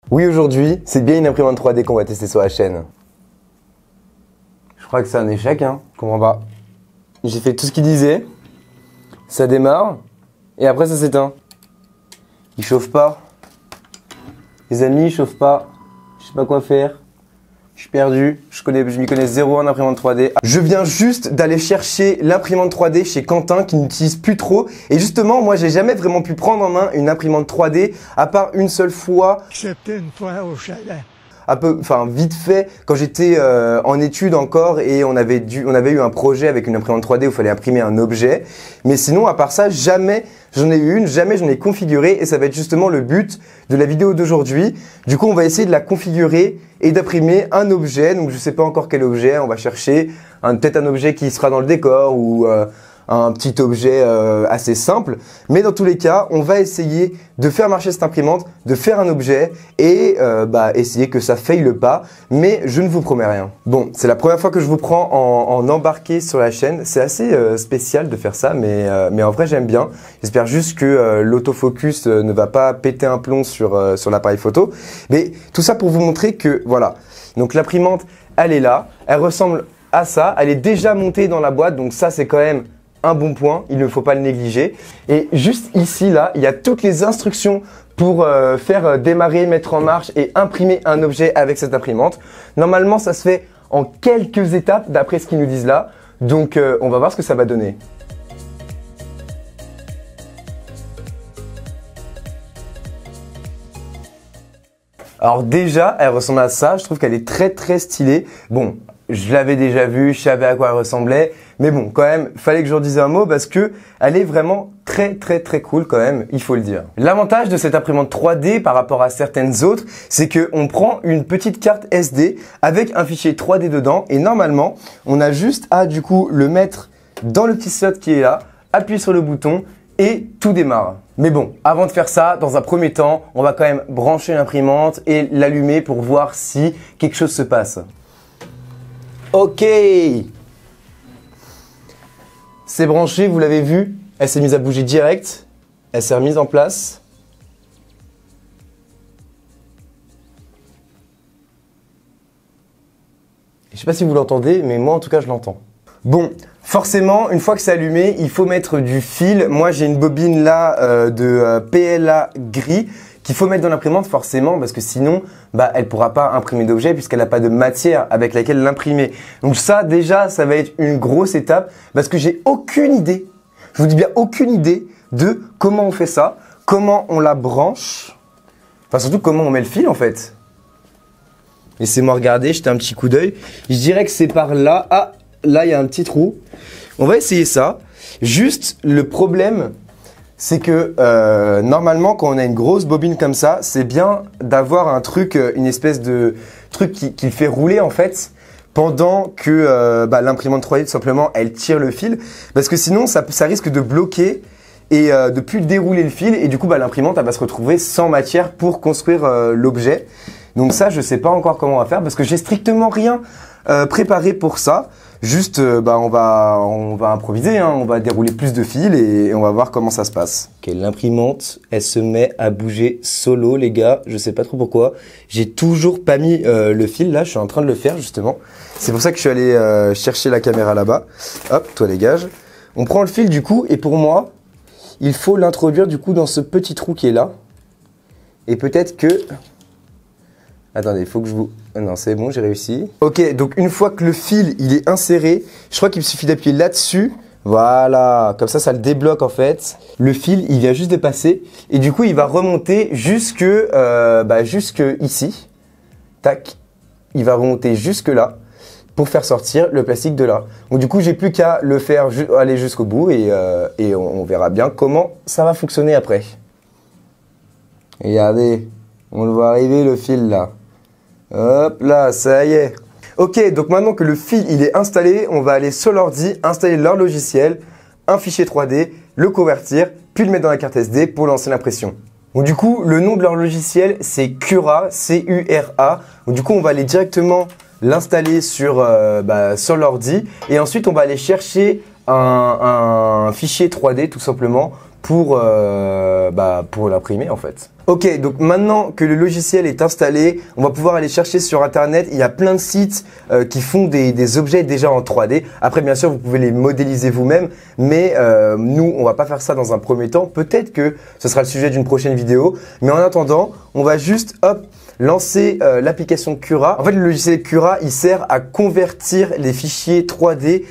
Oui, aujourd'hui, c'est bien une imprimante 3D qu'on va tester sur la chaîne. Je crois que c'est un échec, hein. Je comprends pas. J'ai fait tout ce qu'il disait. Ça démarre. Et après, ça s'éteint. Il chauffe pas. Les amis, il chauffe pas. Je sais pas quoi faire. Je suis perdu. Je m'y connais zéro en imprimante 3D. Je viens juste d'aller chercher l'imprimante 3D chez Quentin qui n'utilise plus trop. Et justement, moi, j'ai jamais vraiment pu prendre en main une imprimante 3D à part une seule fois. C'était une fois au chalet. Vite fait, quand j'étais en études encore et on avait eu un projet avec une imprimante 3D où il fallait imprimer un objet. Mais sinon, à part ça, jamais j'en ai eu une, jamais j'en ai configuré et ça va être justement le but de la vidéo d'aujourd'hui. Du coup, on va essayer de la configurer et d'imprimer un objet. Donc, je sais pas encore quel objet. On va chercher peut-être un objet qui sera dans le décor ou un petit objet assez simple. Mais dans tous les cas, on va essayer de faire marcher cette imprimante, de faire un objet et essayer que ça faille pas. Mais je ne vous promets rien. Bon, c'est la première fois que je vous prends en embarqué sur la chaîne. C'est assez spécial de faire ça, mais en vrai, j'aime bien. J'espère juste que l'autofocus ne va pas péter un plomb sur l'appareil photo. Mais tout ça pour vous montrer que, voilà. Donc l'imprimante, elle est là. Elle ressemble à ça. Elle est déjà montée dans la boîte. Donc ça, c'est quand même un bon point, il ne faut pas le négliger. Et juste ici, là, il y a toutes les instructions pour faire démarrer, mettre en marche et imprimer un objet avec cette imprimante. Normalement, ça se fait en quelques étapes d'après ce qu'ils nous disent là. Donc, on va voir ce que ça va donner. Alors déjà, elle ressemble à ça. Je trouve qu'elle est très très stylée. Bon, je l'avais déjà vue, je savais à quoi elle ressemblait. Mais bon, quand même, fallait que je dise un mot parce que elle est vraiment très très très cool quand même, il faut le dire. L'avantage de cette imprimante 3D par rapport à certaines autres, c'est que on prend une petite carte SD avec un fichier 3D dedans et normalement, on a juste à du coup le mettre dans le petit slot qui est là, appuyer sur le bouton et tout démarre. Mais bon, avant de faire ça, dans un premier temps, on va quand même brancher l'imprimante et l'allumer pour voir si quelque chose se passe. Ok! C'est branché, vous l'avez vu, elle s'est mise à bouger direct, elle s'est remise en place. Je sais pas si vous l'entendez, mais moi en tout cas je l'entends. Bon, forcément, une fois que c'est allumé, il faut mettre du fil. Moi j'ai une bobine là de PLA gris qu'il faut mettre dans l'imprimante forcément parce que sinon elle pourra pas imprimer d'objet puisqu'elle n'a pas de matière avec laquelle l'imprimer. Donc ça déjà ça va être une grosse étape parce que j'ai aucune idée, je vous dis bien aucune idée de comment on fait ça, comment on la branche, enfin surtout comment on met le fil en fait. Laissez-moi regarder, jeter un petit coup d'œil. Je dirais que c'est par là. Ah, là il y a un petit trou. On va essayer ça. Juste le problème, c'est que normalement quand on a une grosse bobine comme ça, c'est bien d'avoir un truc, une espèce de truc qui le fait rouler en fait pendant que l'imprimante 3D tout simplement elle tire le fil parce que sinon ça risque de bloquer et de plus dérouler le fil et du coup l'imprimante elle va se retrouver sans matière pour construire l'objet. Donc ça je sais pas encore comment on va faire parce que j'ai strictement rien préparé pour ça. Juste, on va improviser, hein. On va dérouler plus de fils et on va voir comment ça se passe. Ok, l'imprimante, elle se met à bouger solo, les gars. Je sais pas trop pourquoi. J'ai toujours pas mis le fil là. Je suis en train de le faire justement. C'est pour ça que je suis allé chercher la caméra là-bas. Hop, toi dégage. On prend le fil du coup et pour moi, il faut l'introduire du coup dans ce petit trou qui est là. Et peut-être que... Attendez, il faut que je vous... Non, c'est bon, j'ai réussi. Ok, donc une fois que le fil, il est inséré, je crois qu'il suffit d'appuyer là-dessus. Voilà, comme ça le débloque en fait. Le fil, il vient juste de passer. Et du coup, il va remonter jusque ici. Tac. Il va remonter jusque là pour faire sortir le plastique de là. Donc du coup, j'ai plus qu'à le faire aller jusqu'au bout et on verra bien comment ça va fonctionner après. Regardez, on le voit arriver le fil là. Hop là, ça y est. Ok, donc maintenant que le fil il est installé, on va aller sur l'ordi, installer leur logiciel, un fichier 3D, le convertir, puis le mettre dans la carte SD pour lancer l'impression. Donc du coup, le nom de leur logiciel c'est Cura, C-U-R-A. Donc du coup, on va aller directement l'installer sur l'ordi et ensuite on va aller chercher un fichier 3D tout simplement pour l'imprimer en fait. Ok, donc maintenant que le logiciel est installé, on va pouvoir aller chercher sur internet. Il y a plein de sites qui font des objets déjà en 3D. Après, bien sûr, vous pouvez les modéliser vous-même, mais nous, on va pas faire ça dans un premier temps. Peut-être que ce sera le sujet d'une prochaine vidéo, mais en attendant, on va juste, hop, lancer l'application Cura. En fait, le logiciel Cura, il sert à convertir les fichiers 3D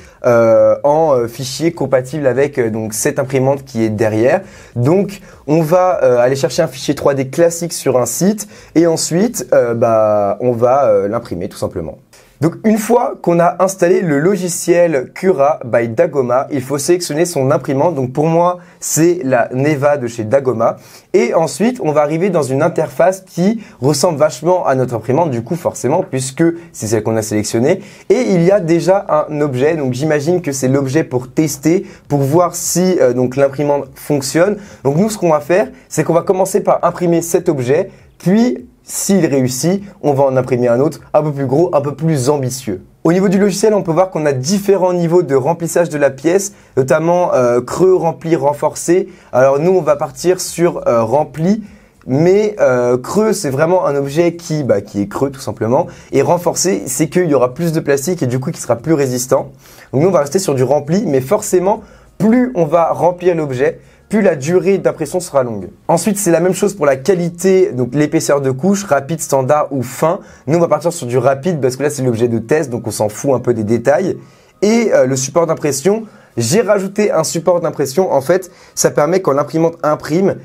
en fichiers compatibles avec donc cette imprimante qui est derrière. Donc, on va aller chercher un fichier 3D classique sur un site et ensuite, on va l'imprimer tout simplement. Donc une fois qu'on a installé le logiciel Cura by Dagoma, il faut sélectionner son imprimante. Donc pour moi, c'est la Neva de chez Dagoma. Et ensuite, on va arriver dans une interface qui ressemble vachement à notre imprimante, du coup forcément, puisque c'est celle qu'on a sélectionnée. Et il y a déjà un objet, donc j'imagine que c'est l'objet pour tester, pour voir si donc l'imprimante fonctionne. Donc nous, ce qu'on va faire, c'est qu'on va commencer par imprimer cet objet, puis s'il réussit, on va en imprimer un autre, un peu plus gros, un peu plus ambitieux. Au niveau du logiciel, on peut voir qu'on a différents niveaux de remplissage de la pièce, notamment creux, rempli, renforcé. Alors nous, on va partir sur rempli, mais creux, c'est vraiment un objet qui est creux tout simplement. Et renforcé, c'est qu'il y aura plus de plastique et du coup qui sera plus résistant. Donc nous, on va rester sur du rempli, mais forcément, plus on va remplir l'objet, plus la durée d'impression sera longue. Ensuite, c'est la même chose pour la qualité, donc l'épaisseur de couche, rapide, standard ou fin. Nous, on va partir sur du rapide parce que là, c'est l'objet de test, donc on s'en fout un peu des détails. Et le support d'impression, j'ai rajouté un support d'impression. En fait, ça permet quand l'imprimante imprime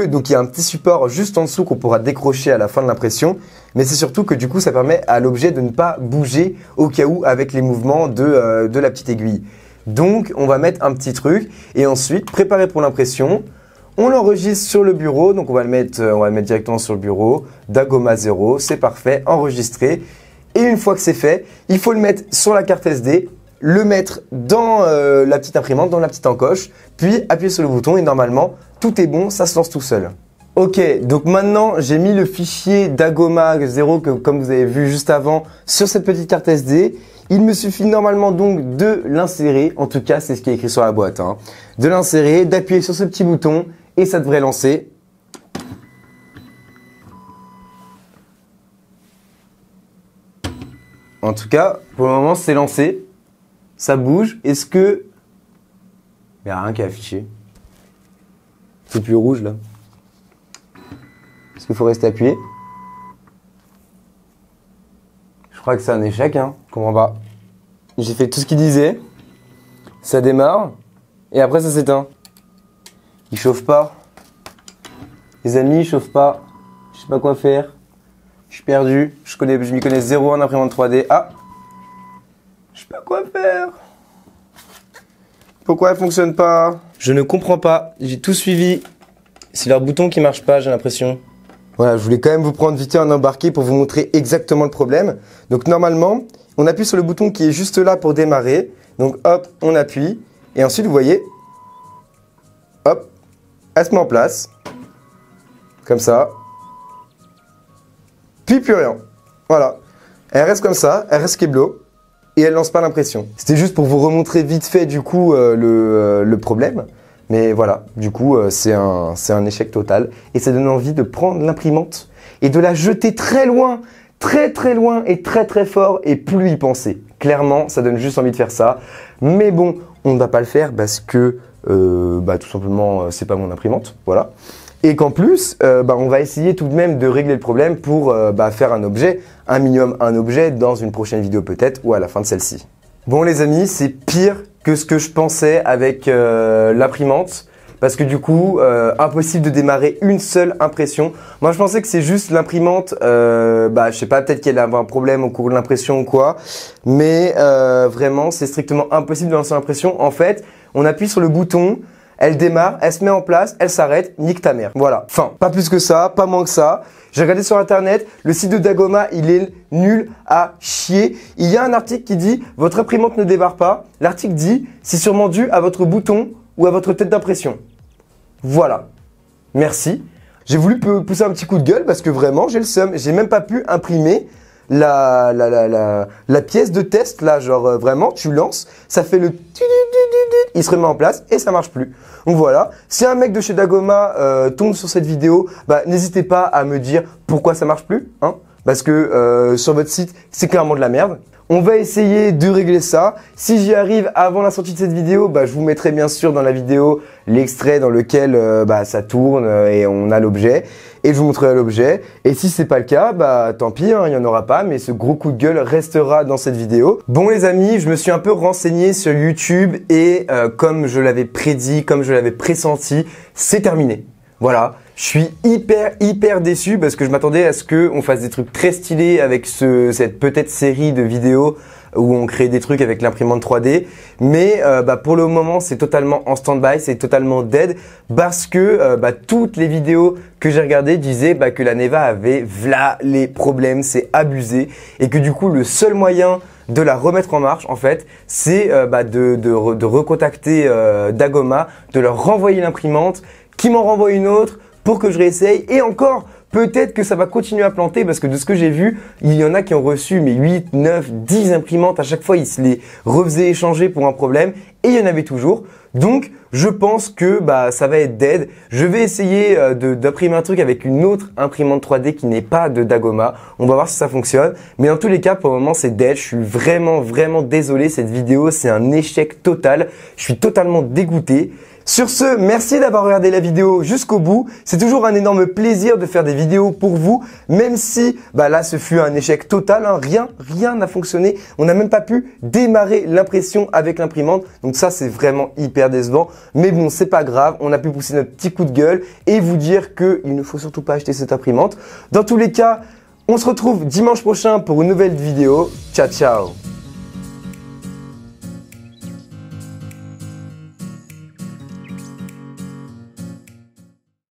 donc il y a un petit support juste en dessous qu'on pourra décrocher à la fin de l'impression. Mais c'est surtout que du coup, ça permet à l'objet de ne pas bouger au cas où avec les mouvements de la petite aiguille. Donc, on va mettre un petit truc et ensuite, préparer pour l'impression. On l'enregistre sur le bureau, donc on va le mettre directement sur le bureau. Dagoma 0, c'est parfait, enregistré. Et une fois que c'est fait, il faut le mettre sur la carte SD, le mettre dans la petite imprimante, dans la petite encoche, puis appuyer sur le bouton et normalement, tout est bon, ça se lance tout seul. Ok, donc maintenant j'ai mis le fichier Dagoma 0 comme vous avez vu juste avant sur cette petite carte SD. Il me suffit normalement donc de l'insérer, en tout cas c'est ce qui est écrit sur la boîte, hein. De l'insérer, d'appuyer sur ce petit bouton et ça devrait lancer. En tout cas, pour le moment c'est lancé, ça bouge. Est-ce que... Il n'y a rien qui est affiché. C'est plus rouge là. Est-ce qu'il faut rester appuyé? Je crois que c'est un échec, hein. Je comprends pas. J'ai fait tout ce qu'il disait. Ça démarre. Et après, ça s'éteint. Il chauffe pas. Les amis, il chauffe pas. Je sais pas quoi faire. Je suis perdu. Je m'y connais zéro en imprimante 3D. Ah! Je sais pas quoi faire. Pourquoi elle fonctionne pas? Je ne comprends pas. J'ai tout suivi. C'est leur bouton qui marche pas, j'ai l'impression. Voilà, je voulais quand même vous prendre vite fait un embarqué pour vous montrer exactement le problème. Donc normalement, on appuie sur le bouton qui est juste là pour démarrer. Donc hop, on appuie. Et ensuite, vous voyez, hop, elle se met en place. Comme ça. Puis plus rien. Voilà. Elle reste comme ça, elle reste keblo. Et elle lance pas l'impression. C'était juste pour vous remontrer vite fait du coup le problème. Mais voilà, du coup, c'est un échec total. Et ça donne envie de prendre l'imprimante et de la jeter très loin, très très loin et très très fort et plus y penser. Clairement, ça donne juste envie de faire ça. Mais bon, on ne va pas le faire parce que tout simplement, c'est pas mon imprimante. Voilà. Et qu'en plus, on va essayer tout de même de régler le problème pour faire un objet, un minimum un objet dans une prochaine vidéo peut-être ou à la fin de celle-ci. Bon les amis, c'est pire que ce que je pensais avec l'imprimante parce que du coup, impossible de démarrer une seule impression. Moi je pensais que c'est juste l'imprimante, je sais pas, peut-être qu'elle avait un problème au cours de l'impression ou quoi, mais vraiment c'est strictement impossible de lancer l'impression. En fait, on appuie sur le bouton, elle démarre, elle se met en place, elle s'arrête, nique ta mère. Voilà, fin. Pas plus que ça, pas moins que ça. J'ai regardé sur internet, le site de Dagoma, il est nul à chier. Il y a un article qui dit « Votre imprimante ne démarre pas ». L'article dit « C'est sûrement dû à votre bouton ou à votre tête d'impression ». Voilà. Merci. J'ai voulu pousser un petit coup de gueule parce que vraiment, j'ai le seum. J'ai même pas pu imprimer la pièce de test là, genre vraiment, tu lances, ça fait le il se remet en place et ça marche plus. Donc voilà, si un mec de chez Dagoma tombe sur cette vidéo, bah n'hésitez pas à me dire pourquoi ça marche plus, hein, parce que sur votre site, c'est clairement de la merde. On va essayer de régler ça. Si j'y arrive avant la sortie de cette vidéo, bah, je vous mettrai bien sûr dans la vidéo l'extrait dans lequel ça tourne et on a l'objet. Et je vous montrerai l'objet. Et si c'est pas le cas, bah tant pis, hein, il n'y en aura pas. Mais ce gros coup de gueule restera dans cette vidéo. Bon les amis, je me suis un peu renseigné sur YouTube et comme je l'avais prédit, comme je l'avais pressenti, c'est terminé. Voilà, je suis hyper déçu parce que je m'attendais à ce qu'on fasse des trucs très stylés avec cette peut-être série de vidéos où on crée des trucs avec l'imprimante 3D. Mais pour le moment, c'est totalement en stand-by, c'est totalement dead parce que toutes les vidéos que j'ai regardées disaient que la Neva avait v'là les problèmes, c'est abusé et que du coup, le seul moyen de la remettre en marche en fait, c'est de recontacter Dagoma, de leur renvoyer l'imprimante, qui m'en renvoie une autre pour que je réessaye et encore peut-être que ça va continuer à planter parce que de ce que j'ai vu, il y en a qui ont reçu 8, 9, 10 imprimantes à chaque fois, ils se les refaisaient échanger pour un problème et il y en avait toujours. Donc je pense que ça va être dead. Je vais essayer d'imprimer un truc avec une autre imprimante 3D qui n'est pas de Dagoma. On va voir si ça fonctionne. Mais dans tous les cas, pour le moment, c'est dead. Je suis vraiment désolé. Cette vidéo, c'est un échec total. Je suis totalement dégoûté. Sur ce, merci d'avoir regardé la vidéo jusqu'au bout. C'est toujours un énorme plaisir de faire des vidéos pour vous, même si là ce fut un échec total, hein. Rien n'a fonctionné. On n'a même pas pu démarrer l'impression avec l'imprimante. Donc ça, c'est vraiment hyper décevant. Mais bon, c'est pas grave. On a pu pousser notre petit coup de gueule et vous dire qu'il ne faut surtout pas acheter cette imprimante. Dans tous les cas, on se retrouve dimanche prochain pour une nouvelle vidéo. Ciao, ciao!